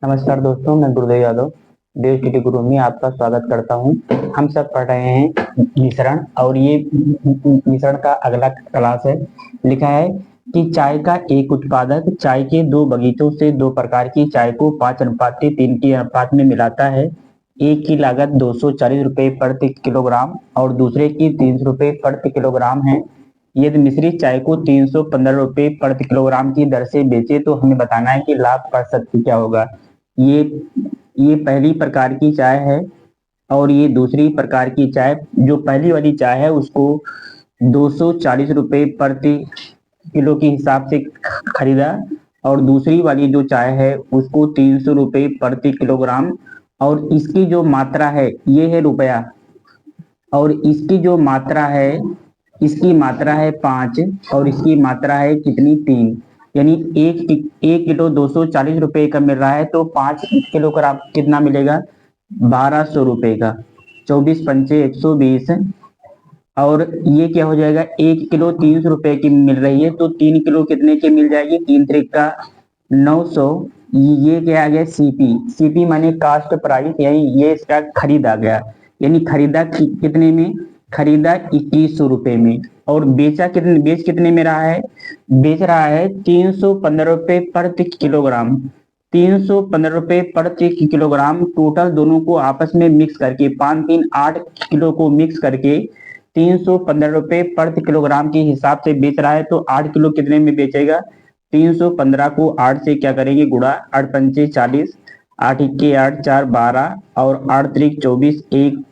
नमस्कार दोस्तों, मैं गुरुदेव यादव देव टीटी गुरु में आपका स्वागत करता हूं। हम सब पढ़ रहे हैं मिश्रण और ये मिश्रण का अगला क्लास है। लिखा है कि चाय का एक उत्पादक चाय के दो बगीचों से दो प्रकार की चाय को 5:3 के अनुपात में मिलाता है। एक की लागत 240 रुपये प्रति किलोग्राम और दूसरे की 300 रुपये प्रति किलोग्राम है। यदि मिश्रित चाय को 315 रुपये प्रति किलोग्राम की दर से बेचे तो हमें बताना है कि लाभ प्रतिशत क्या होगा। ये ये पहली प्रकार की चाय है और ये दूसरी प्रकार की चाय। जो पहली वाली चाय है उसको 240 रुपये प्रति किलो के हिसाब से खरीदा और दूसरी वाली जो चाय है उसको 300 रुपये प्रति किलोग्राम। और इसकी जो मात्रा है ये है रुपया, और इसकी जो मात्रा है, इसकी मात्रा है 5 और इसकी मात्रा है कितनी, 3। यानी एक किलो 240 रुपये का मिल रहा है तो 5 किलो का कितना मिलेगा, 1200 रुपये का। 24 पंचे 120। और ये क्या हो जाएगा, 1 किलो 300 रुपये की मिल रही है तो 3 किलो कितने की मिल जाएगी, 3 त्रिक का 900। ये क्या आ गया, सीपी। सीपी माने कास्ट प्राइस, यानी ये इसका खरीद आ गया। यानी खरीदा कितने में, खरीदा 2100 रुपये में। और बेच कितने में रहा है, बेच रहा है 315 रुपये प्रति किलोग्राम। 315 रुपये प्रति किलोग्राम टोटल दोनों को आपस में मिक्स करके 5 3 8 किलो को मिक्स करके 315 रुपये प्रति किलोग्राम के हिसाब से बेच रहा है। तो 8 किलो कितने में बेचेगा, 315 को 8 से क्या करेंगे गुणा, 8 पंचे 40, 8 इक्के 8 4 12 और 8 त्रिक 24 1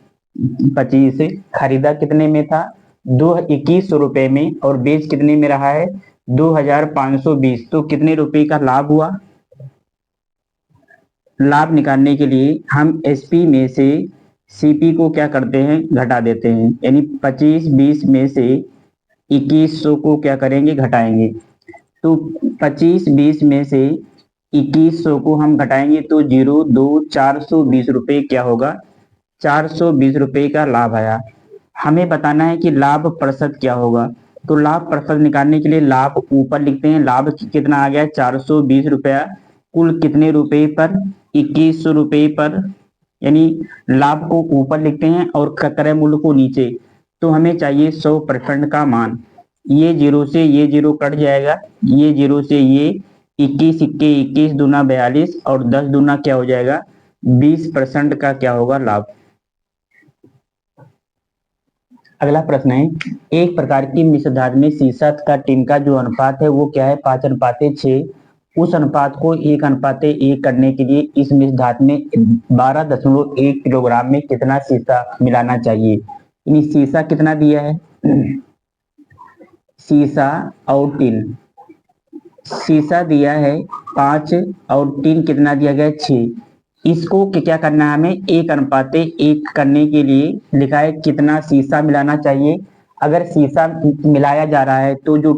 25। खरीदा कितने में था, 2100 रुपये में और बेच कितने में रहा है, 2520। तो कितने रुपए का लाभ हुआ। लाभ निकालने के लिए हम एसपी में से सीपी को क्या करते हैं, घटा देते हैं। यानी 25 20 में से 2100 को क्या करेंगे, घटाएंगे। तो 25 20 में से 2100 को हम घटाएंगे तो 0 2 420 रुपये क्या होगा, 420 रुपये का लाभ आया। हमें बताना है कि लाभ प्रतिशत क्या होगा। तो लाभ प्रतिशत निकालने के लिए लाभ ऊपर लिखते हैं। लाभ कितना आ गया, 420 रुपया। कुल कितने रुपए पर, 2100 रुपये पर। यानी लाभ को ऊपर लिखते हैं और क्रय मूल्य को नीचे। तो हमें चाहिए 100% का मान। ये जीरो से ये जीरो कट जाएगा, ये जीरो से ये, 21 इक्के 21 दूना 42 और 10 दूना क्या हो जाएगा, 20% का क्या होगा, लाभ। अगला प्रश्न है, एक प्रकार की मिश्र धातु में सीसा का टिन का जो अनुपात है वो क्या है, 5:6। उस अनुपात को 1:1 करने के लिए इस मिश्र धातु में 12.1 किलोग्राम में कितना सीसा मिलाना चाहिए। यानी सीसा कितना दिया है, सीसा और टिन। सीसा दिया है 5 और टिन कितना दिया गया, 6। इसको क्या करना है, हमें 1:1 करने के लिए लिखा है कितना सीसा मिलाना चाहिए। अगर सीसा मिलाया जा रहा है तो जो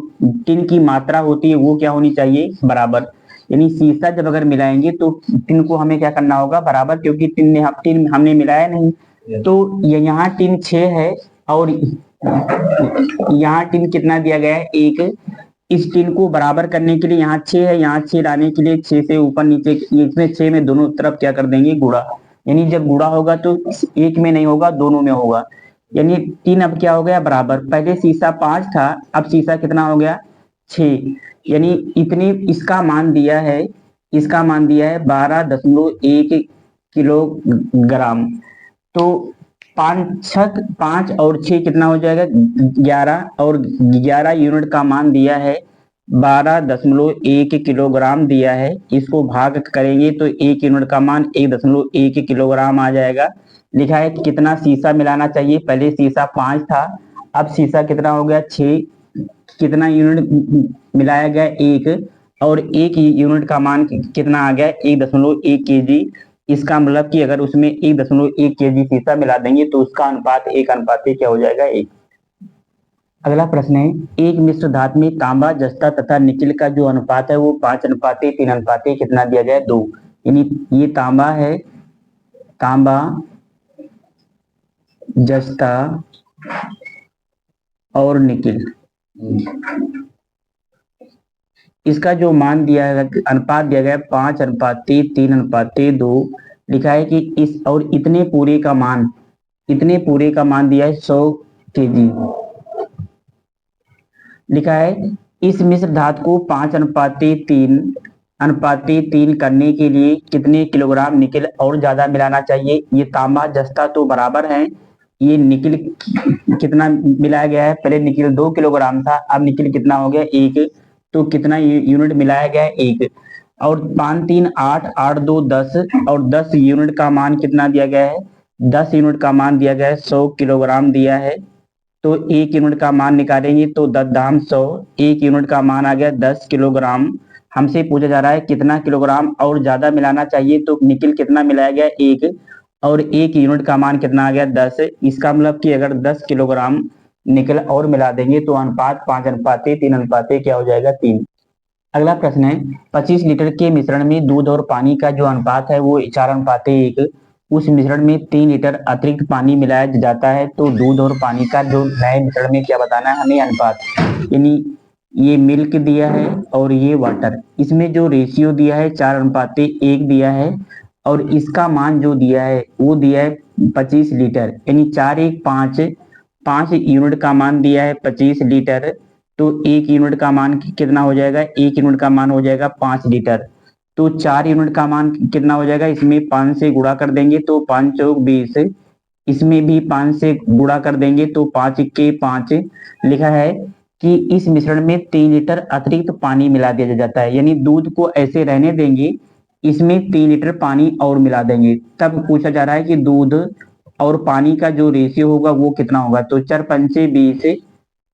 टिन की मात्रा होती है वो क्या होनी चाहिए, बराबर। यानी सीसा जब अगर मिलाएंगे तो टिन को हमें क्या करना होगा, बराबर, क्योंकि टिन हमने मिलाया नहीं। तो यहाँ टिन 6 है और यहाँ टिन कितना दिया गया है, 1। इस टिन को बराबर करने के लिए यहाँ 6 है, यहाँ 6 लाने के लिए 6 से ऊपर नीचे, इसमें 6 में दोनों तरफ क्या कर देंगे, गुणा। यानी जब गुणा होगा तो एक में नहीं होगा, दोनों में होगा। यानी टिन अब क्या हो गया, बराबर। पहले सीसा 5 था, अब सीसा कितना हो गया, 6। यानी इतनी इसका मान दिया है, इसका मान दिया है 12.1 किलोग्राम। तो 5 और 6 कितना हो जाएगा, 11। और 11 यूनिट का मान दिया है, 12.1 किलोग्राम दिया है। इसको भाग करेंगे तो 1 यूनिट का मान 1.1 किलोग्राम आ जाएगा। लिखा है कितना सीसा मिलाना चाहिए, पहले सीसा 5 था, अब सीसा कितना हो गया, 6। कितना यूनिट मिलाया गया, 1। और 1 यूनिट का मान कितना आ गया, 1.1 केजी। इसका मतलब कि अगर उसमें 1.1 केजी सीसा मिला देंगे तो उसका अनुपात 1:1 क्या हो जाएगा, 1। अगला प्रश्न है, एक मिश्र धातु में तांबा जस्ता तथा निकिल का जो अनुपात है वो 5:3 कितना दिया गया है, 2। यानी ये तांबा है, तांबा जस्ता और निकिल, इसका जो मान दिया है, अनुपात दिया गया है 5:3:2 लिखा है कि इस और इतने पूरे का मान दिया है 100 kg लिखा है। इस मिश्र धातु को 5:3 करने के लिए कितने किलोग्राम निकेल और ज्यादा मिलाना चाहिए। ये तांबा जस्ता तो बराबर है, ये निकेल कितना मिलाया गया है, पहले निकेल 2 किलोग्राम था, अब निकेल कितना हो गया 1, तो कितना यूनिट मिलाया गया है 1, और 5 3 8 8 2 10 और 10 यूनिट का मान कितना दिया गया है, 10 यूनिट का मान दिया गया है 100 किलोग्राम दिया है। तो 1 यूनिट का मान निकालेंगे तो 10 धाम 100, 1 यूनिट का मान आ गया 10 किलोग्राम। हमसे पूछा जा रहा है कितना किलोग्राम और ज्यादा मिलाना चाहिए, तो निकेल कितना मिलाया गया 1 और 1 यूनिट का मान कितना आ गया 10। इसका मतलब कि अगर 10 किलोग्राम निकेल और मिला देंगे तो अनुपात 5:3 क्या हो जाएगा 3। अगला प्रश्न है 25 लीटर के मिश्रण में दूध और पानी का जो अनुपात है वो 4:1। उस मिश्रण में 3 लीटर अतिरिक्त पानी मिलाया जाता है, तो दूध और पानी का जो नए मिश्रण में क्या बताना है हमें अनुपात, यानी ये मिल्क दिया है और ये वाटर, इसमें जो रेशियो दिया है 4:1 दिया है और इसका मान जो दिया है वो दिया है 25 लीटर, यानी 4:1 5 यूनिट का मान दिया है 25 लीटर, तो 1 यूनिट का मान कितना हो जाएगा, 1 यूनिट का मान हो जाएगा 5 लीटर। तो 4 यूनिट का मान कितना हो जाएगा, इसमें 5 से गुणा कर देंगे तो 5 चौक 20, इसमें भी 5 से गुणा कर देंगे तो 5 के 5 लिखा है कि इस मिश्रण में 3 लीटर अतिरिक्त पानी मिला दिया जाता है, यानी दूध को ऐसे रहने देंगे, इसमें 3 लीटर पानी और मिला देंगे। तब पूछा जा रहा है कि दूध और पानी का जो रेशियो होगा वो कितना होगा, तो 4×5 = 20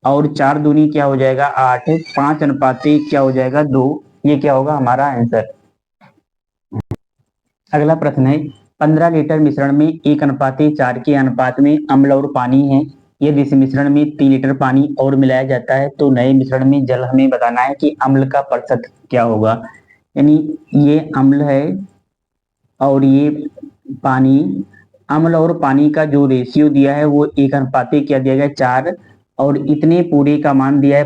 और 4 दूनी क्या हो जाएगा 8, 5:1 क्या हो जाएगा 2, ये क्या होगा हमारा आंसर। अगला प्रश्न है 15 लीटर मिश्रण में 1:4 के अनुपात में अम्ल और पानी है। यदि इस मिश्रण में 3 लीटर पानी और मिलाया जाता है तो नए मिश्रण में जल हमें बताना है कि अम्ल का प्रतिशत क्या होगा, यानी ये अम्ल है और ये पानी, अम्ल और पानी का जो रेशियो दिया है वो 1:4 क्या दिया गया 4 और इतने पूरे का मान दिया है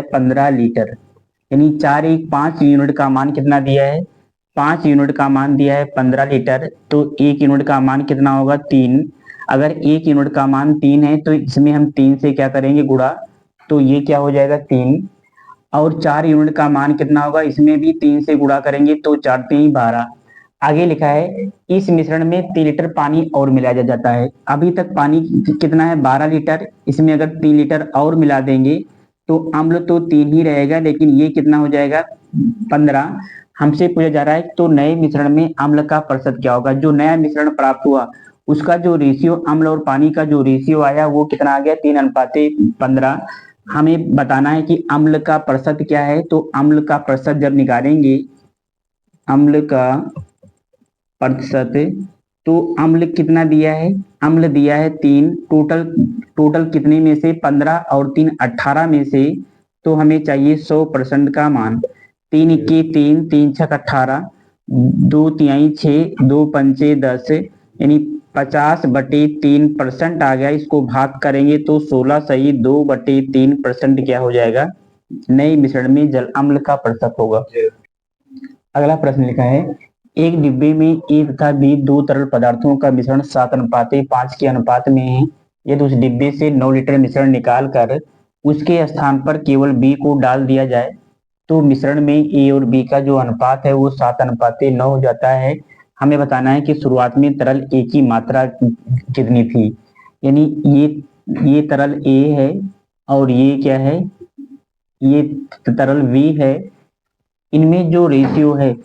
15 लीटर, यानी 4:1 5 यूनिट का मान कितना दिया है 5 यूनिट का मान दिया है 15 लीटर, तो 1 यूनिट का मान कितना होगा 3। अगर 1 यूनिट का मान 3 है तो इसमें हम 3 से क्या करेंगे गुणा, तो ये क्या हो जाएगा 3, और 4 यूनिट का मान कितना होगा, इसमें भी 3 से गुणा करेंगे तो 4 3 12। आगे लिखा है इस मिश्रण में 3 लीटर पानी और मिलाया जाता है। अभी तक पानी कितना है 12 लीटर, इसमें अगर 3 लीटर और मिला देंगे तो अम्ल तो 3 ही रहेगा, लेकिन ये कितना हो जाएगा 15। हमसे पूछा जा रहा है तो नए मिश्रण में अम्ल का प्रतिशत क्या होगा, जो नया मिश्रण प्राप्त हुआ उसका जो रेशियो अम्ल और पानी का जो रेशियो आया वो कितना आ गया 3:15। हमें बताना है कि अम्ल का प्रतिशत क्या है, तो अम्ल का प्रतिशत जब निकालेंगे, अम्ल का प्रतिशत, तो अम्ल कितना दिया है, अम्ल दिया है 3, टोटल कितने में से 15 और 3 18 में से, तो हमें चाहिए 100% का मान। 3 के 3 3 छक 18, 2 तिहाई 6, 2 पंचे 10, यानी 50/3% आ गया। इसको भाग करेंगे तो 16 सही 2/3% क्या हो जाएगा, नए मिश्रण में जल अम्ल का प्रतिशत होगा। अगला प्रश्न लिखा है एक डिब्बे में ए तथा बी दो तरल पदार्थों का मिश्रण 7:5 के अनुपात में है। यदि उस डिब्बे से 9 लीटर मिश्रण निकाल कर उसके स्थान पर केवल बी को डाल दिया जाए तो मिश्रण में ए और बी का जो अनुपात है वो 7:9 हो जाता है। हमें बताना है कि शुरुआत में तरल ए की मात्रा कितनी थी, यानी ये तरल ए है और ये क्या है, ये तरल बी है। इनमें जो रेशियो है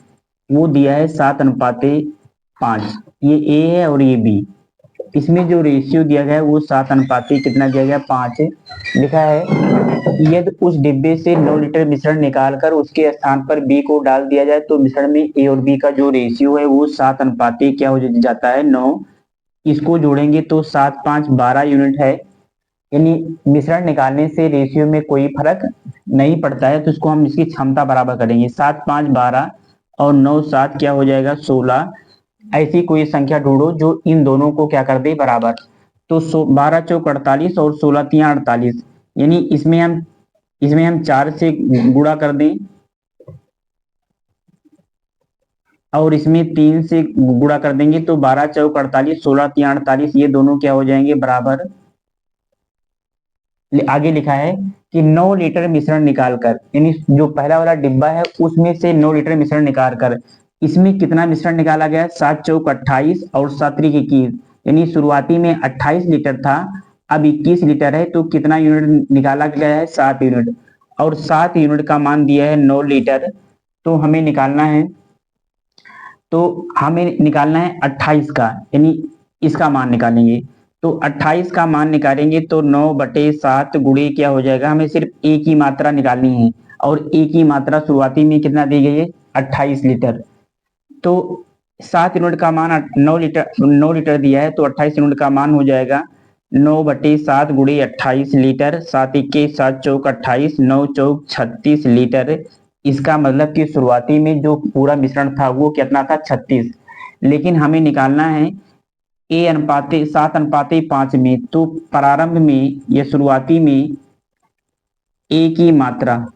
वो दिया है 7:5, ये ए है और ये बी, इसमें जो रेशियो दिया गया है वो 7:5 कितना दिया गया 5 लिखा है। यदि उस डिब्बे से 9 लीटर मिश्रण निकालकर उसके स्थान पर बी को डाल दिया जाए तो मिश्रण में ए और बी का जो रेशियो है वो 7:5 क्या हो जाता है 9। इसको जोड़ेंगे तो 7 5 12 यूनिट है, यानी मिश्रण निकालने से रेशियो में कोई फर्क नहीं पड़ता है, तो इसको हम इसकी क्षमता बराबर करेंगे 7 5 12 और 9 7 क्या हो जाएगा 16। ऐसी कोई संख्या ढूंढो जो इन दोनों को क्या कर दे बराबर, तो 12 चौक 48 और 16 तिया 48, यानी इसमें हम इसमें हम 4 से गुणा कर दें और इसमें 3 से गुणा कर देंगे तो 12 चौक 48, 16 3 48, ये दोनों क्या हो जाएंगे बराबर। आगे लिखा है कि 9 लीटर मिश्रण निकालकर, यानी जो पहला वाला डिब्बा है उसमें से 9 लीटर मिश्रण निकाल कर इसमें कितना मिश्रण निकाला गया, 7 चौक 28 और 7 त्रिक 21, यानी शुरुआती में 28 लीटर था, अब 21 लीटर है, तो कितना यूनिट निकाला गया है, 7 यूनिट, और 7 यूनिट का मान दिया है 9 लीटर। तो हमें निकालना है, तो हमें निकालना है 28 का, यानी इसका मान निकालेंगे। तो 28 का मान निकालेंगे तो 9/7 गुणे क्या हो जाएगा, हमें सिर्फ एक ही मात्रा निकालनी है, और एक ही मात्रा शुरुआती में कितना दी गई है, 28 लीटर। तो 7 यूनिट का मान 9 लीटर दिया है, तो 28 यूनिट का मान हो जाएगा 9/7 गुणे 28 लीटर, 7 इक्के 7 चौक 28, 9 चौक 36 लीटर। इसका मतलब कि शुरुआती में जो पूरा मिश्रण था वो कितना था, 36, लेकिन हमें निकालना है ए अनुपाते 7:5 में, तो प्रारंभ में या शुरुआती में ए की मात्रा,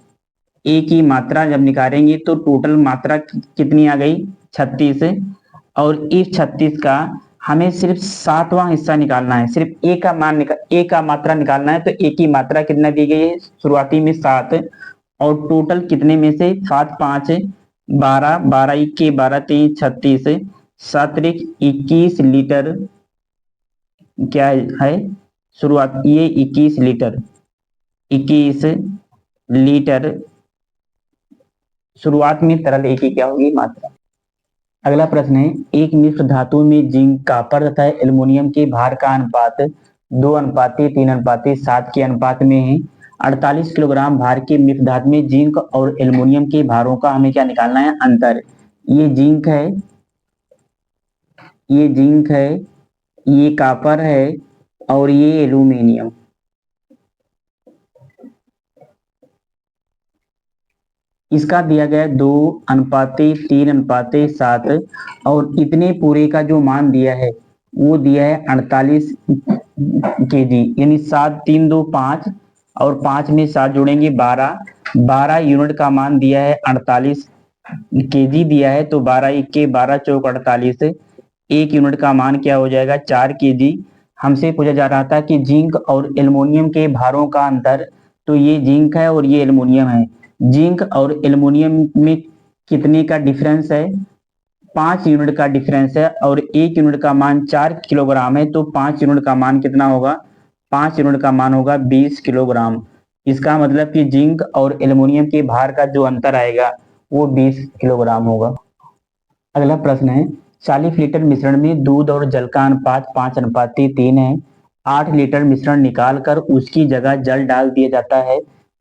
ए की मात्रा जब निकालेंगे तो टोटल मात्रा कितनी आ गई, 36, और इस 36 का हमें सिर्फ 7वां हिस्सा निकालना है, सिर्फ ए का मान ए का मात्रा निकालना है। तो ए की मात्रा कितना दी गई है, शुरुआती में 7, और टोटल कितने में से, 7 5 12, 12 इक्के 12 3 36, 7 21 लीटर क्या है शुरुआत, ये 21 लीटर, 21 लीटर शुरुआत में तरल ए की क्या होगी, मात्रा। अगला प्रश्न है, एक मिश्र धातु में जिंक, कॉपर तथा एल्युमिनियम के भार का अनुपात 2:3:7 के अनुपात में है। 48 किलोग्राम भार के मिश्र धातु में जिंक और एल्युमिनियम के भारों का हमें क्या निकालना है, अंतर। ये जिंक है, ये जिंक है, ये कॉपर है, और ये एल्युमिनियम। इसका दिया गया 2:3:7, और इतने पूरे का जो मान दिया है वो दिया है 48 केजी, यानी 7 3 2 5, और 5 में 7 जोड़ेंगे 12 यूनिट का मान दिया है, 48 केजी दिया है, तो 12 इक्के 12 चौक 48, एक यूनिट का मान क्या हो जाएगा, 4 केजी। हमसे पूछा जा रहा था कि जिंक और एल्युमिनियम के भारों का अंतर, तो ये जिंक है और ये एल्युमिनियम है। जिंक और एल्युमिनियम में कितने का डिफरेंस है, 5 यूनिट का डिफरेंस है, और एक यूनिट का मान 4 किलोग्राम है, तो 5 यूनिट का मान कितना होगा, 5 यूनिट का मान होगा 20 किलोग्राम। इसका मतलब कि जिंक और एल्युमिनियम के भार का जो अंतर आएगा वो 20 किलोग्राम होगा। अगला प्रश्न है, 40 लीटर मिश्रण में दूध और जल का अनुपात 5:3 है। 8 लीटर मिश्रण निकालकर उसकी जगह जल डाल दिया जाता है,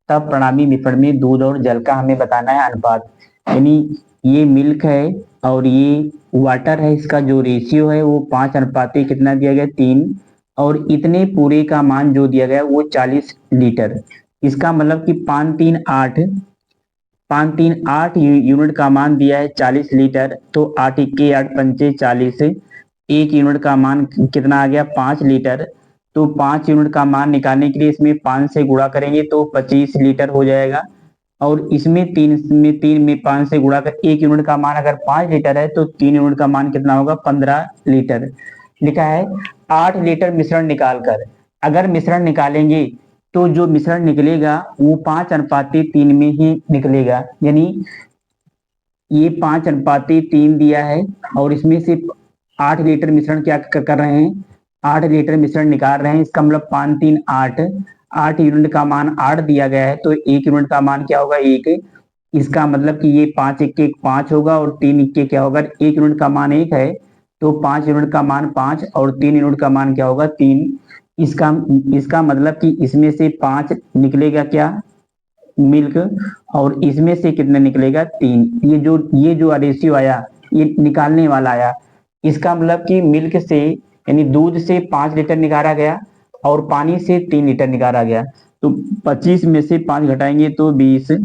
तब प्रणामी मिश्रण में दूध और जल का हमें बताना है अनुपात। यानी ये मिल्क है और ये वाटर है, इसका जो रेशियो है वो 5:3 कितना दिया गया, 3, और इतने पूरे का मान जो दिया गया वो 40 लीटर। इसका मतलब कि 5 3 8 यूनिट का मान दिया है 40 लीटर, तो 8 इक्के 8 पंचे 40, एक यूनिट का मान कितना आ गया, 5 लीटर। तो 5 यूनिट का मान निकालने के लिए इसमें 5 से गुणा करेंगे तो 25 लीटर हो जाएगा, और इसमें 3 में 5 से गुणा कर एक यूनिट का मान अगर 5 लीटर है तो 3 यूनिट का मान कितना होगा, 15 लीटर। लिखा है 8 लीटर मिश्रण निकालकर, अगर मिश्रण निकालेंगे तो जो मिश्रण निकलेगा वो 5:3 में ही निकलेगा, यानी ये 5:3 दिया है, और इसमें से 8 लीटर मिश्रण क्या कर रहे हैं, 8 लीटर मिश्रण निकाल रहे हैं। इसका मतलब 5 3 8, 8 यूनिट का मान 8 दिया गया है, तो एक यूनिट का मान क्या होगा, 1। इसका मतलब कि ये 5 इक्के 5 होगा, और 3 इक्के क्या होगा, एक यूनिट का मान 1 है, तो 5 यूनिट का मान 5, और 3 यूनिट का मान क्या होगा, 3। इसका इसका मतलब कि इसमें से 5 निकलेगा क्या, मिल्क, और इसमें से कितना निकलेगा, 3। ये जो रेशियो आया ये निकालने वाला आया, इसका मतलब कि मिल्क से यानी दूध से 5 लीटर निकाला गया और पानी से 3 लीटर निकाला गया। तो 25 में से 5 घटाएंगे तो 20,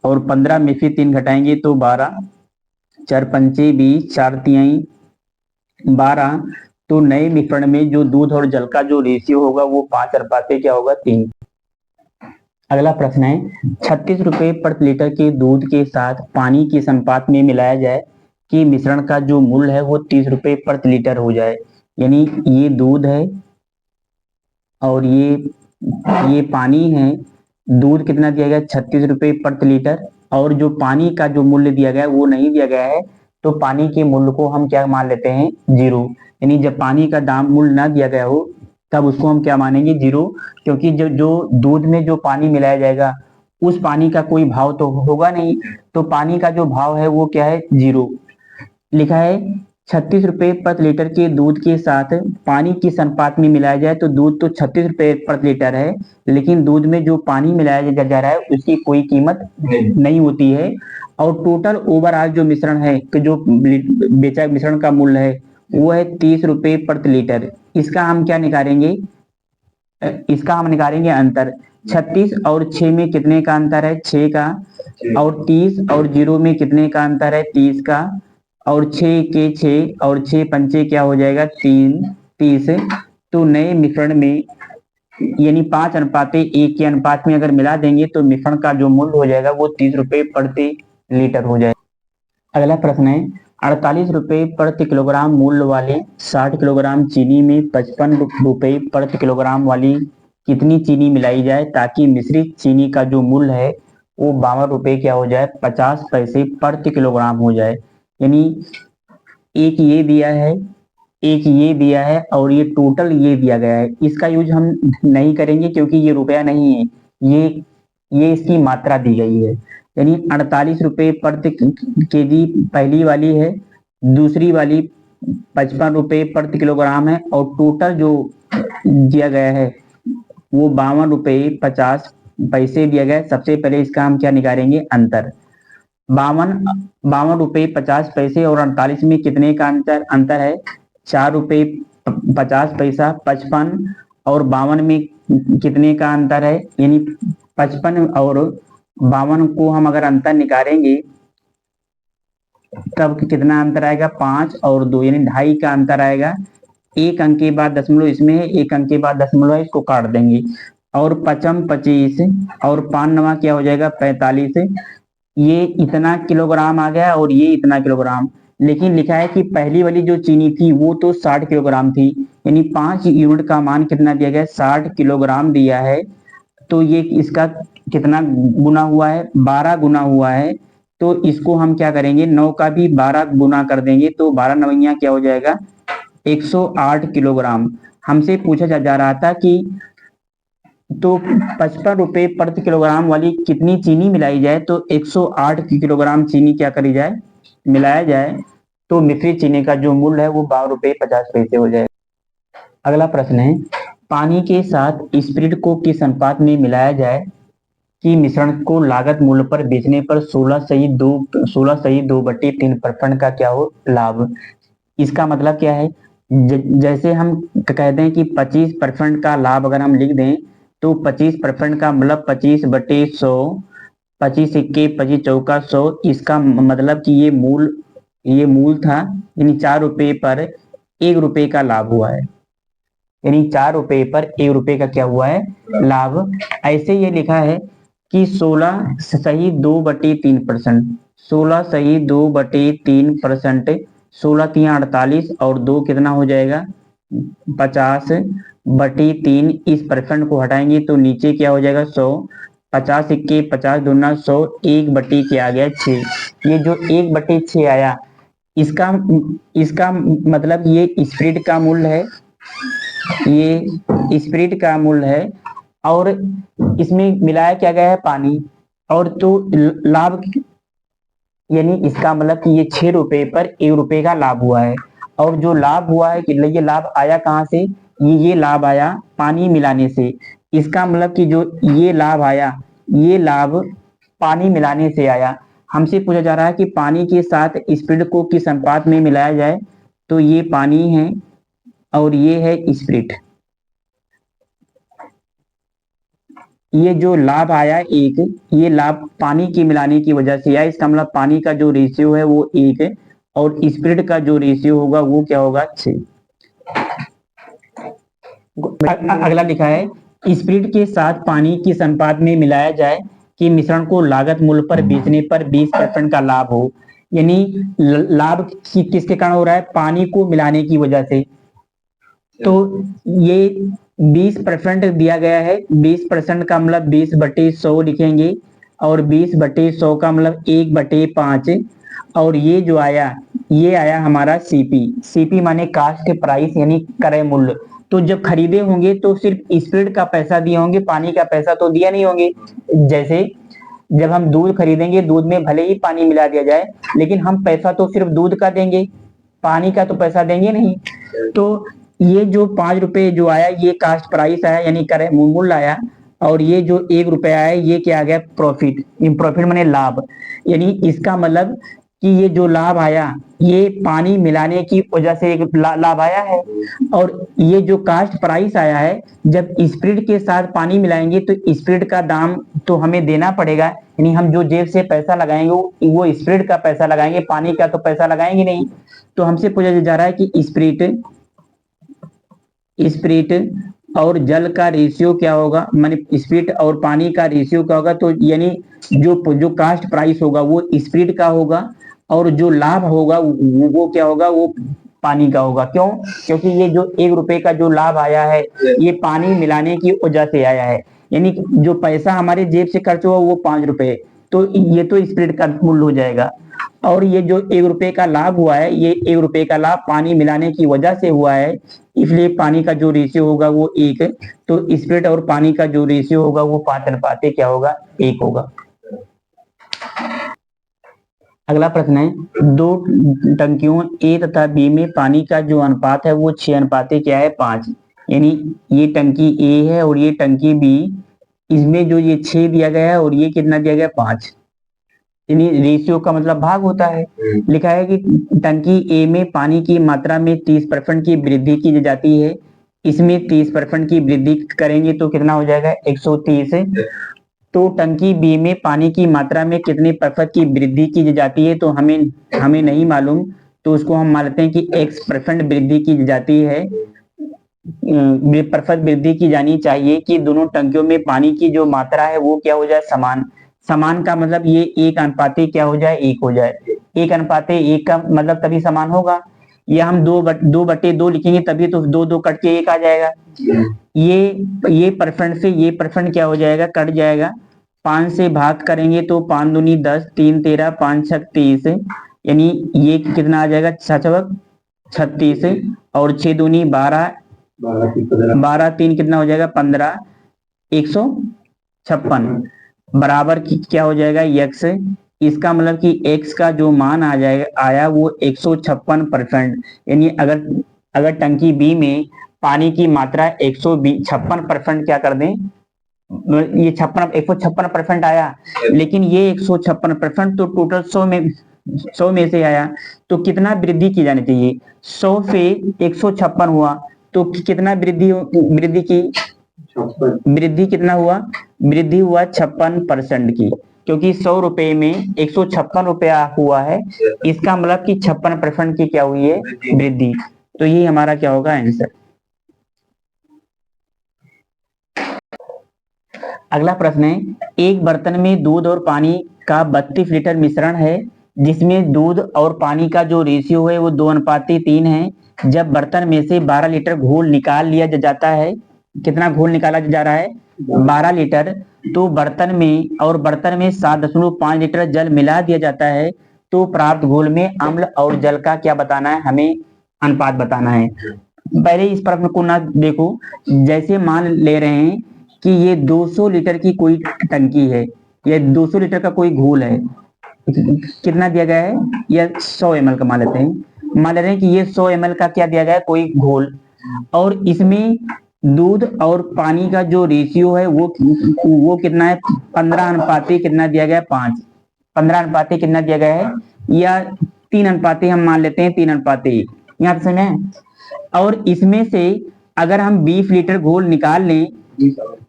और 15 में से 3 घटाएंगे तो 12, 4 पंचे 20, 4 तिहाई 12। तो नए मिश्रण में जो दूध और जल का जो रेशियो होगा वो 5:3 क्या होगा, 3। अगला प्रश्न है 36 रुपए प्रति लीटर के दूध के साथ पानी के अनुपात में मिलाया जाए कि मिश्रण का जो मूल्य है वो 30 रुपए प्रति लीटर हो जाए। यानी ये दूध है और ये पानी है। दूध कितना दिया गया 36 रुपए प्रति लीटर और जो पानी का जो मूल्य दिया गया है वो नहीं दिया गया है, तो पानी के मूल्य को हम क्या मान लेते हैं, जीरो। यानी जब पानी का दाम मूल्य ना दिया गया हो तब उसको हम क्या मानेंगे, जीरो। क्योंकि जो जो दूध में जो पानी मिलाया जाएगा उस पानी का कोई भाव तो होगा नहीं, तो पानी का जो भाव है वो क्या है, जीरो। लिखा है 36 रुपए प्रति लीटर के दूध के साथ पानी किस अनुपात में मिलाया जाए, तो दूध तो 36 रुपए प्रति लीटर है, लेकिन दूध में जो पानी मिलाया जा रहा है उसकी कोई कीमत नहीं होती है। और टोटल ओवरऑल जो मिश्रण है कि जो बेचा मिश्रण का मूल्य है वो है 30 रुपए प्रति लीटर। इसका हम क्या निकालेंगे, इसका हम निकालेंगे अंतर। 36 और 6 में कितने का अंतर है, 6 का। और 30 और 0 में कितने का अंतर है, 30 का। और 6 के 6 और 6 पंचे क्या हो जाएगा, 3, 30। तो नए मिश्रण में यानी 5:1 के अनुपात में अगर मिला देंगे तो मिश्रण का जो मूल्य हो जाएगा वो 30 रुपए प्रति लीटर हो जाएगा। अगला प्रश्न है 48 रुपए प्रति किलोग्राम मूल्य वाले 60 किलोग्राम चीनी में 55 रुपए प्रति किलोग्राम वाली कितनी चीनी मिलाई जाए ताकि मिश्रित चीनी का जो मूल्य है वो 52 रुपए क्या हो जाए, 50 पैसे प्रति किलोग्राम हो जाए। यानी एक ये दिया है, एक ये दिया है और ये टोटल ये दिया गया है। इसका यूज हम नहीं करेंगे क्योंकि ये रुपया नहीं है, ये इसकी मात्रा दी गई है। यानी 48 रुपए प्रति केजी पहली वाली है, दूसरी वाली 55 रुपए प्रति किलोग्राम है और टोटल जो दिया गया है वो 52 रुपए 50 पैसे दिया गया है। सबसे पहले इसका हम क्या निकालेंगे, अंतर। 52 रुपए 50 पैसे और 48 में कितने का अंतर है, 4 रुपए 50 पैसा। 55 और 52 में कितने का अंतर है, यानी 55 और 52 को हम अगर अंतर निकालेंगे तब कितना अंतर आएगा, 5 और 2 यानी 2.5 का अंतर आएगा। एक अंक के बाद दशमलव इसमें है, एक अंक के बाद दशमलव है, इसको काट देंगे। और 55 25 और 5 नवा क्या हो जाएगा, 45। ये इतना किलोग्राम आ गया और ये इतना किलोग्राम। लेकिन लिखा है कि पहली वाली जो चीनी थी वो तो 60 किलोग्राम थी, यानी 5 यूनिट का मान कितना दिया गया, 60 किलोग्राम दिया है। तो ये इसका कितना गुना हुआ है, 12 गुना हुआ है। तो इसको हम क्या करेंगे, 9 का भी 12 गुना कर देंगे तो 12 नवैया क्या हो जाएगा, 108 किलोग्राम। हमसे पूछा जा रहा था कि तो 55 रुपए प्रति किलोग्राम वाली कितनी चीनी मिलाई जाए, तो 108 किलोग्राम चीनी क्या करी जाए, मिलाया जाए, तो मिश्रित चीनी का जो मूल्य है वो 52 रुपए 50 पैसे हो जाए। अगला प्रश्न है पानी के साथ स्पिरिट को किस अनुपात में मिलाया जाए कि मिश्रण को लागत मूल्य पर बेचने पर 16 सही 2/3% का क्या हो, लाभ। इसका मतलब क्या है, जैसे हम कहते हैं कि 25% का लाभ अगर हम लिख दें तो 25% का मतलब 25/100, 25 सिक्के 25 चौका 100। इसका मतलब कि ये मूल था, यानी 4 रुपए पर 1 रुपए का लाभ हुआ है। यानी 4 रुपए पर 1 रुपए का क्या हुआ है, लाभ। ऐसे ये लिखा है कि 16 सही 2/3%, 16 सही 2/3%, 16 3 48 और 2 कितना हो जाएगा, 50/3। इस परसेंट को हटाएंगे तो नीचे क्या हो जाएगा, 100। 50 सिक्के 50 दूना 100, 1/, क्या आ गया, 6। ये जो 1/6 आया इसका इसका मतलब ये स्प्रिट का मूल्य है, ये स्प्रिट का मूल्य है। और इसमें मिलाया क्या गया है, पानी। और तो लाभ यानी इसका मतलब कि ये 6 रुपए पर 1 रुपए का लाभ हुआ है। और जो लाभ हुआ है कि ये लाभ आया कहाँ से, ये लाभ आया पानी मिलाने से। इसका मतलब कि जो ये लाभ आया ये लाभ पानी मिलाने से आया। हमसे पूछा जा रहा है कि पानी के साथ स्पिरिट को किस अनुपात में मिलाया जाए, तो ये पानी है और ये है स्पिरिट। ये जो लाभ आया एक, ये लाभ पानी के मिलाने की वजह से आया। इसका मतलब पानी का जो रेशियो है वो 1 है और स्पिरिट का जो रेशियो होगा वो क्या होगा, 6। अगला लिखा है स्प्रिट के साथ पानी किस अनुपात में मिलाया जाए कि मिश्रण को लागत मूल्य पर बेचने पर 20% का लाभ हो। यानी लाभ किसके कारण हो रहा है, पानी को मिलाने की वजह से। तो ये 20% दिया गया है, 20% का मतलब 20/100 लिखेंगे, और 20/100 का मतलब 1/5, और ये जो आया, ये आया हमारा सीपी। सीपी माने कास्ट प्राइस यानी क्रय मूल्य। तो जब खरीदे होंगे तो सिर्फ स्प्रिट का पैसा दिए होंगे, पानी का पैसा तो दिया नहीं होंगे। जैसे जब हम दूध खरीदेंगे, दूध में भले ही पानी मिला दिया जाए, लेकिन हम पैसा तो सिर्फ दूध का देंगे, पानी का तो पैसा देंगे नहीं। तो ये जो 5 रुपए जो आया, ये कास्ट प्राइस आया यानी क्रय मूल्य आया, और ये जो 1 रुपया आया, ये क्या आ गया, प्रॉफिट। प्रॉफिट माने लाभ। यानी इसका मतलब कि ये जो लाभ आया, ये पानी मिलाने की वजह से एक लाभ आया है। और ये जो कास्ट प्राइस आया है, जब स्प्रिट के साथ पानी मिलाएंगे तो स्प्रिट का दाम तो हमें देना पड़ेगा, यानी हम जो जेब से पैसा लगाएंगे वो स्प्रिट का पैसा लगाएंगे, पानी का तो पैसा लगाएंगे नहीं। तो हमसे पूछा जा रहा है कि स्प्रिट स्प्रिट और जल का रेशियो क्या होगा, माने स्प्रिट और पानी का रेशियो क्या होगा। तो यानी जो कास्ट प्राइस होगा वो स्प्रिट का होगा, और जो लाभ होगा वो क्या होगा, वो पानी का होगा। क्यों? क्योंकि ये जो 1 रुपए का जो लाभ आया है, ये पानी मिलाने की वजह से आया है। यानी जो पैसा हमारे जेब से खर्च हुआ वो 5 रुपए, तो ये तो स्प्रिट का मूल्य हो जाएगा। और ये जो 1 रुपए का लाभ हुआ है, ये 1 रुपए का लाभ पानी मिलाने की वजह से हुआ है, इसलिए पानी का जो रेशियो होगा वो 1 है। तो स्प्रिट और पानी का जो रेशियो होगा वो 5 अनुपात क्या होगा, 1 होगा। अगला प्रश्न है, दो टंकियों ए तथा बी में पानी का जो अनुपात है वो 6 अनुपात क्या है, 5। यानी ये टंकी ए है और ये टंकी बी, इसमें जो ये 6 दिया गया है और ये कितना दिया गया, 5। यानी रेशियो का मतलब भाग होता है। लिखा है कि टंकी ए में पानी की मात्रा में 30% की वृद्धि की जाती है, इसमें 30% की वृद्धि करेंगे तो कितना हो जाएगा, 130। तो टंकी बी में पानी की मात्रा में कितने प्रतिशत की वृद्धि की जाती है, तो हमें नहीं मालूम, तो उसको हम मान लेते हैं कि X% वृद्धि की जाती है। प्रतिशत वृद्धि की जानी चाहिए कि दोनों टंकियों में पानी की जो मात्रा है वो क्या हो जाए, समान। समान का मतलब ये 1 अनुपात क्या हो जाए, 1 हो जाए। 1 अनुपात 1 का मतलब तभी समान होगा। या हम 2/2 लिखेंगे तभी तो 2 कट के 1 आ जाएगा। ये परसेंट से ये परसेंट क्या हो जाएगा, कट जाएगा। 5 से भाग करेंगे तो 5 दूनी 10, 3 13, 5 6 30, यानी ये कितना आ जाएगा, 36, और 6 दूनी 12, 12 3 कितना हो जाएगा, 15, 156 बराबर क्या हो जाएगा, x। इसका मतलब कि x का जो मान आ जाएगा आया वो 156%। यानी अगर टंकी बी में पानी की मात्रा 156% क्या कर दें, ये 156% आया, लेकिन ये 156% तो टोटल 100 में से आया, तो कितना वृद्धि की जानी चाहिए, 100 से 156 हुआ तो कितना वृद्धि की, वृद्धि कितना हुआ, वृद्धि हुआ 56% की, क्योंकि 100 रुपए में 156 रुपया हुआ है, इसका मतलब कि 56% की क्या हुई है, वृद्धि। तो ये हमारा क्या होगा, आंसर। अगला प्रश्न है, एक बर्तन में दूध और पानी का 32 लीटर मिश्रण है, जिसमें दूध और पानी का जो रेशियो है वो 2:3 है। जब बर्तन में से 12 लीटर घोल निकाल लिया जाता है, कितना घोल निकाला जा रहा है, 12 लीटर, तो बर्तन में 7.5 लीटर जल मिला दिया जाता है, तो प्राप्त घोल में अम्ल और जल का क्या बताना है, हमें अनुपात बताना है। पहले इस प्रश्न को ना देखो, जैसे मान ले रहे हैं कि ये 200 लीटर की कोई टंकी है, या 200 लीटर का कोई घोल है, कितना दिया गया है, या 100 ml का मान लेते हैं, मान ले रहे हैं कि ये 100 ml का क्या दिया गया है, कोई घोल, और इसमें दूध और पानी का जो रेशियो है वो कितना है, 15 अनुपात कितना दिया गया है, 5। 15 अनुपात कितना दिया गया है, या 3 अनुपात हम मान लेते हैं, 3:1 यहाँ पे समझ में। और इसमें से अगर हम 20 लीटर घोल निकाल लें,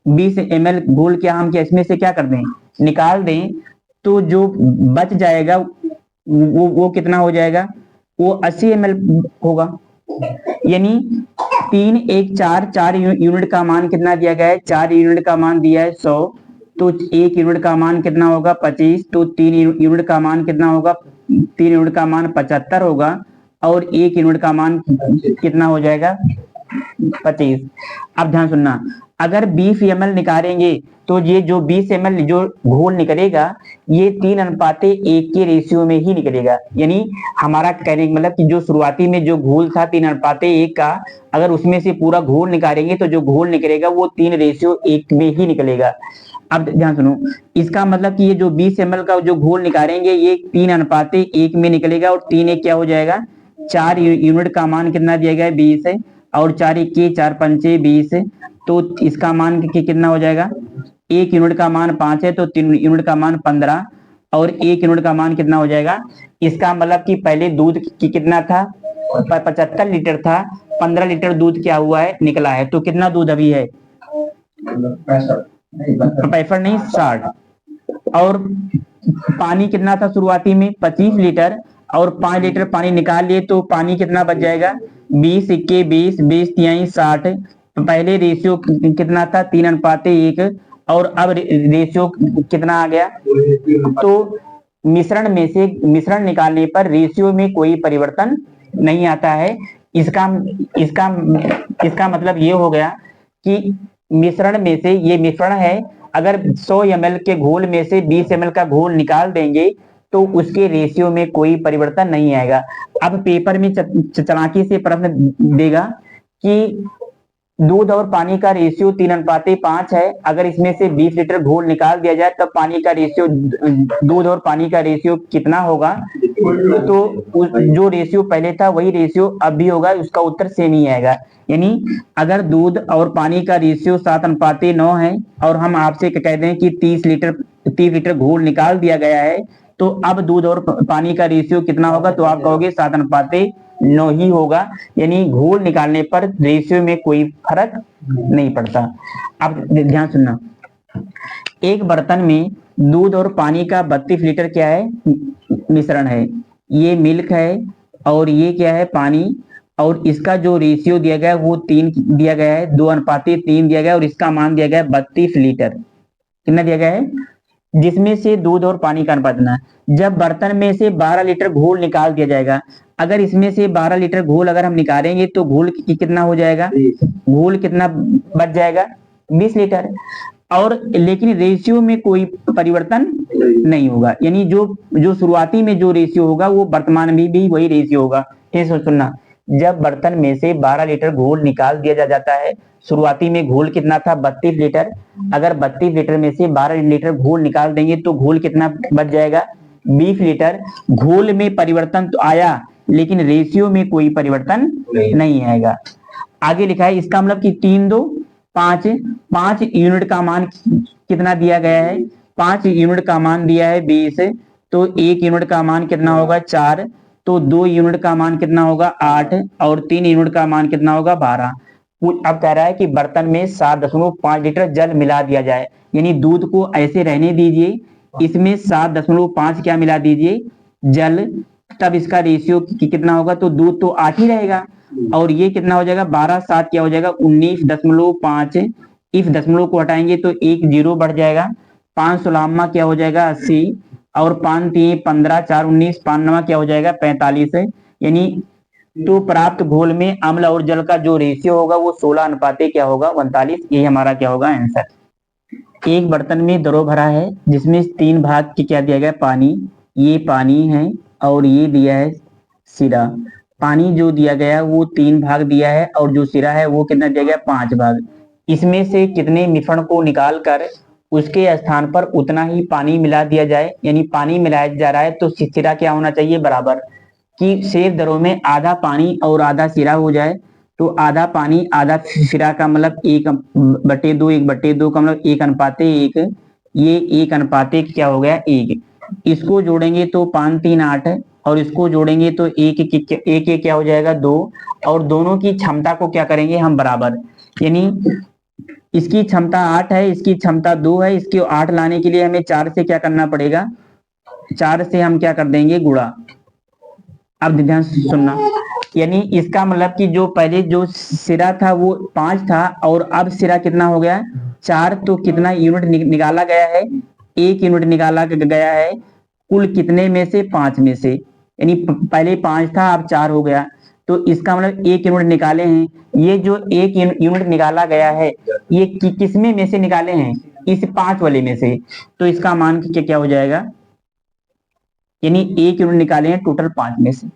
20 ml घोल हम इसमें से क्या कर दें, निकाल दें, तो जो बच जाएगा वो कितना हो जाएगा, वो 80 ml होगा। यानी 3 1 4, 4 यूनिट का मान कितना दिया गया है? 4 यूनिट का मान दिया है 100, तो 1 यूनिट का मान कितना होगा? 25, तो 3 यूनिट का मान कितना होगा? 3 यूनिट का मान 75 होगा, और 1 यूनिट का मान कितना हो जाएगा? 25। अब ध्यान सुनना, अगर 20 ml निकालेंगे तो ये जो 20 ml जो घोल निकलेगा ये 3:1 के रेशियो में ही निकलेगा। यानी हमारा कहने का मतलब कि जो शुरुआती में जो घोल था 3:1 का, अगर उसमें से पूरा घोल निकालेंगे तो जो घोल निकलेगा वो 3:1 में ही निकलेगा। अब ध्यान सुनो, इसका मतलब कि ये जो 20 ml का जो घोल निकालेंगे ये 3:1 में निकलेगा, और 3 1 क्या हो जाएगा? 4 यूनिट का मान कितना दिया गया है? 20 है, और 4 1 4 5 20, तो इसका मान कितना हो जाएगा? 1 यूनिट का मान 5 है, तो 3 यूनिट का मान 15, और 1 यूनिट का मान कितना हो जाएगा? इसका मतलब कि पहले दूध की कितना था? 75 लीटर था, 15 लीटर दूध क्या हुआ है? निकला है। तो कितना दूध अभी है? 65 नहीं, 60। और पानी कितना था शुरुआती में? 25 लीटर, और 5 लीटर पानी निकाल लिए तो पानी कितना बच जाएगा? 20 इक्के 20, 20 तिहाई 60। पहले रेशियो कितना था? 3:1, और अब रेशियो कितना आ गया? तो मिश्रण में से मिश्रण निकालने पर रेशियो में कोई परिवर्तन नहीं आता है। इसका इसका इसका मतलब ये हो गया कि मिश्रण में से, ये मिश्रण है, अगर 100 ml के घोल में से 20 ml का घोल निकाल देंगे तो उसके रेशियो में कोई परिवर्तन नहीं आएगा। अब पेपर में चालाकी से प्रश्न देगा कि दूध और पानी का रेशियो 3:5 है, अगर इसमें से 20 लीटर घोल निकाल दिया जाए तब पानी का रेशियो, दूध और पानी का रेशियो कितना होगा? तो जो रेशियो पहले था वही रेशियो अब भी होगा, उसका उत्तर सेम ही आएगा। यानी अगर दूध और पानी का रेशियो 7:9 है, और हम आपसे कह दें कि 30 लीटर घोल निकाल दिया गया है, तो अब दूध और पानी का रेशियो कितना होगा? तो आप कहोगे 7:9 ही होगा। यानी घोल निकालने पर रेशियो में कोई फर्क नहीं पड़ता। अब ध्यान सुनना, एक बर्तन में दूध और पानी का 32 लीटर क्या है? मिश्रण है। ये मिल्क है, और ये क्या है? पानी, और इसका जो रेशियो दिया गया है वो 3 दिया गया है, 2:3 दिया गया है, और इसका मान दिया गया है 32 लीटर। कितना दिया गया है? जिसमें से दूध और पानी का अनुपात ना, जब बर्तन में से 12 लीटर घोल निकाल दिया जाएगा, अगर इसमें से 12 लीटर घोल अगर हम निकालेंगे तो घोल कितना हो जाएगा? घोल कितना बच जाएगा? 20 लीटर। और लेकिन रेशियो में कोई परिवर्तन नहीं होगा। यानी जो शुरुआती में जो रेशियो होगा वो वर्तमान में भी वही रेशियो होगा। ठीक है, सुनना, जब बर्तन में से 12 लीटर घोल निकाल दिया जाता है, शुरुआती में घोल कितना था? 32 लीटर। अगर 32 लीटर में से 12 लीटर घोल निकाल देंगे तो घोल कितना बच जाएगा? 20 लीटर। घोल में परिवर्तन तो आया, लेकिन रेशियो में कोई परिवर्तन नहीं आएगा। आगे लिखा है, इसका मतलब कि 3 2 5, 5 यूनिट का मान कितना दिया गया है? 5 यूनिट का मान दिया है 20, तो 1 यूनिट का मान कितना होगा? 4, तो 2 यूनिट का मान कितना होगा? 8, और 3 यूनिट का मान कितना होगा? 12। अब कह रहा है कि बर्तन में 7.5 लीटर जल मिला दिया जाए। यानी दूध को ऐसे रहने दीजिए, इसमें 7.5 क्या मिला दीजिए? जल। तब इसका रेशियो कितना होगा? तो दूध तो 8 ही रहेगा, और ये कितना हो जाएगा? 12 7 क्या हो जाएगा? 19.5। इस दशमलव को हटाएंगे तो 1 0 बढ़ जाएगा। 5 सोलहवां क्या हो जाएगा? 80, और 5 3 15, 4 19, 5 9 क्या हो जाएगा? 45 है। यानी तो प्राप्त घोल में अम्ल और जल का जो रेशियो होगा वो 16 क्या होगा? 39। यही हमारा क्या होगा? आंसर। एक बर्तन में द्रव भरा है जिसमें 3 भाग की क्या दिया गया? पानी। ये पानी है, और ये दिया है सिरा। पानी जो दिया गया वो 3 भाग दिया है, और जो सिरा है वो कितना दिया गया? 5 भाग। इसमें से कितने मिश्रण को निकाल कर उसके स्थान पर उतना ही पानी मिला दिया जाए। यानी पानी मिलाया जा रहा है तो सिरा क्या होना चाहिए? बराबर। कि शेष दरों में आधा पानी और आधा सिरा हो जाए, तो आधा पानी आधा सिरा का मतलब 1/2, 1/2 का मतलब 1:1। ये 1:1 क्या हो गया? 1। इसको जोड़ेंगे तो 5 3 8, और इसको जोड़ेंगे तो 1 क्या हो जाएगा? 2। और दोनों की क्षमता को क्या करेंगे हम? बराबर। यानी इसकी क्षमता 8 है, इसकी क्षमता 2 है, इसकी 8 लाने के लिए हमें 4 से क्या करना पड़ेगा? 4 से हम क्या कर देंगे? गुणा। अब ध्यान सुनना, यानी इसका मतलब कि जो पहले जो सिरा था वो 5 था और अब सिरा कितना हो गया 4, तो कितना यूनिट निकाला गया है, 1 यूनिट निकाला गया है कुल कितने में से 5 में से, यानी पहले 5 था अब 4 हो गया, तो इसका मतलब 1 यूनिट निकाले हैं। ये जो 1 यूनिट निकाला गया है ये किसमें में से निकाले हैं, इस 5 वाले में से, तो इसका मान क्या क्या हो जाएगा, यानी 1 यूनिट निकाले हैं टोटल 5 में से।